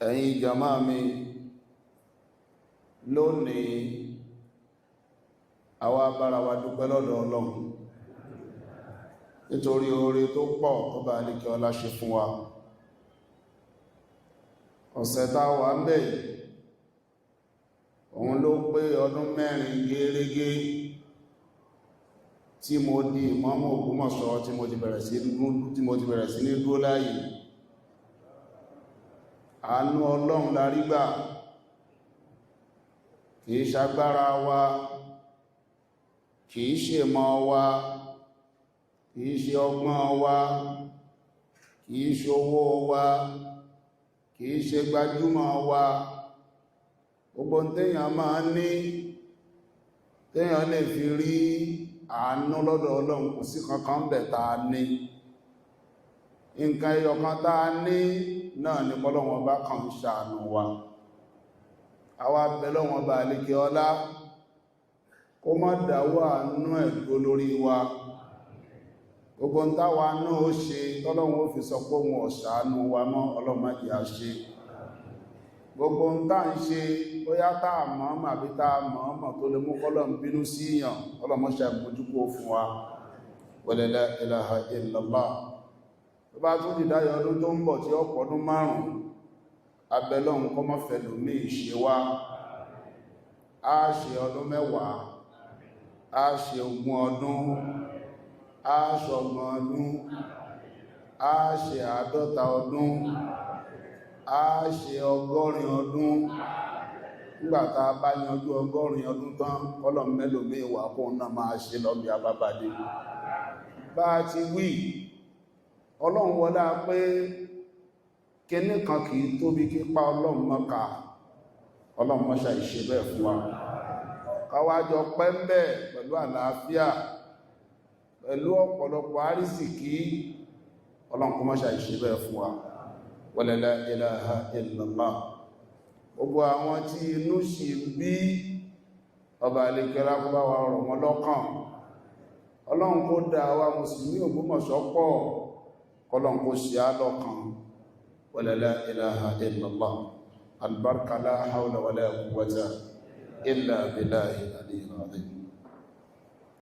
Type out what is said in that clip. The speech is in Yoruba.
ẹ̀yin jàmáà mi lónìí àwa bára wa dúpẹ́ lọ́dọ̀ Ọlọ́run nítorí oore tó pọ̀ tó bá alékẹ́ ọlá ṣe fún wa. ọ̀sẹ̀ tá wà ń bẹ̀ òun ló pé ọdún 4 gẹ́rẹ́gẹ́ tí mo di ìmáàmù Ògbómọ̀ṣọ́ tí mo ti bẹ̀rẹ̀ sí ní dúró láàyè. àánú Ọlọ́run la rí gbà, kìí ṣagbára wa, kìí ṣe mọ́ wa, kìí ṣe ọgbọ́n wa, kìí ṣe owó wa, kìí ṣe gbajúmọ̀ wa. gbogbo téèyàn máa ní téèyàn lè fi rí àánú lọ́dọ̀ Ọlọ́run kò sí kankan bẹ̀ tá a ní. nǹkan ẹyọkan tá a ní náà ni Ọlọ́run bá kàn ṣàánú wa. àwa bẹ̀ Ọlọ́run bá alékẹ́ ọlá kó má dáwọ́ àánú ẹ̀dó lórí wa. gbogbo ń táwa náà ó ṣe tọ́lọ́run ó fi sọ pé òun ọ̀ṣàánú wa mọ́ Ọlọ́run má jẹ́ á ṣe. gbogbo ń tá ń ṣe bóyá táà mọ̀ọ́mọ̀ àbí táà mọ̀ọ́mọ̀ tó lè mú kọ́lọ́run bínú síyàn Ọlọ́run má ṣe àmójúkò fún wa. wala la ilaha illallah. tó bá tún dìdáyọ̀ ọdún tó ń bọ̀ tí ó pọ̀dún 5 abẹ́lọ́run kọ́ mọ́ fẹ̀lú ní ìṣe wá. a ṣe ọdún 10, a ṣe 20 ọdún, a ṣe 30 ọdún, a ṣe 50 ọdún, a ṣe 100 ọdún. nígbàtà bá yanjú 100 ọdún tán kọ́lọ̀ mẹ́lòmí ìwà kó náà máa ṣe lọ́bí abábádé. bá ti wí Ọlọ́run wọlá pé kíní kan kìí tóbi kípa Ọlọ́run mọ́ka. Ọlọ́run mọ́ṣà ìṣe bẹ́ẹ̀ fún wa. káwàjọ pẹ́ńbẹ̀ pẹ̀lú àlàáfíà pẹ̀lú ọ̀pọ̀lọpọ̀ àrísìkí. Ọlọ́run kó mọ́ṣà ìṣe bẹ́ẹ̀ fún wa. wala la ilaha illallah. gbogbo àwọn tí inú sì bí ọba àlekẹ́lá kó bá wa rọ̀ wọ́n lọ́kàn. Ọlọ́run kó dá wa mùsùlùmí Ògbómọ̀ṣọ́ pọ̀, kọ́lọ́run kó ṣe á lọ́kàn. wala la ilaha illallah. albarka la hawla wala quwwata illa billahi al-aliyyil azim.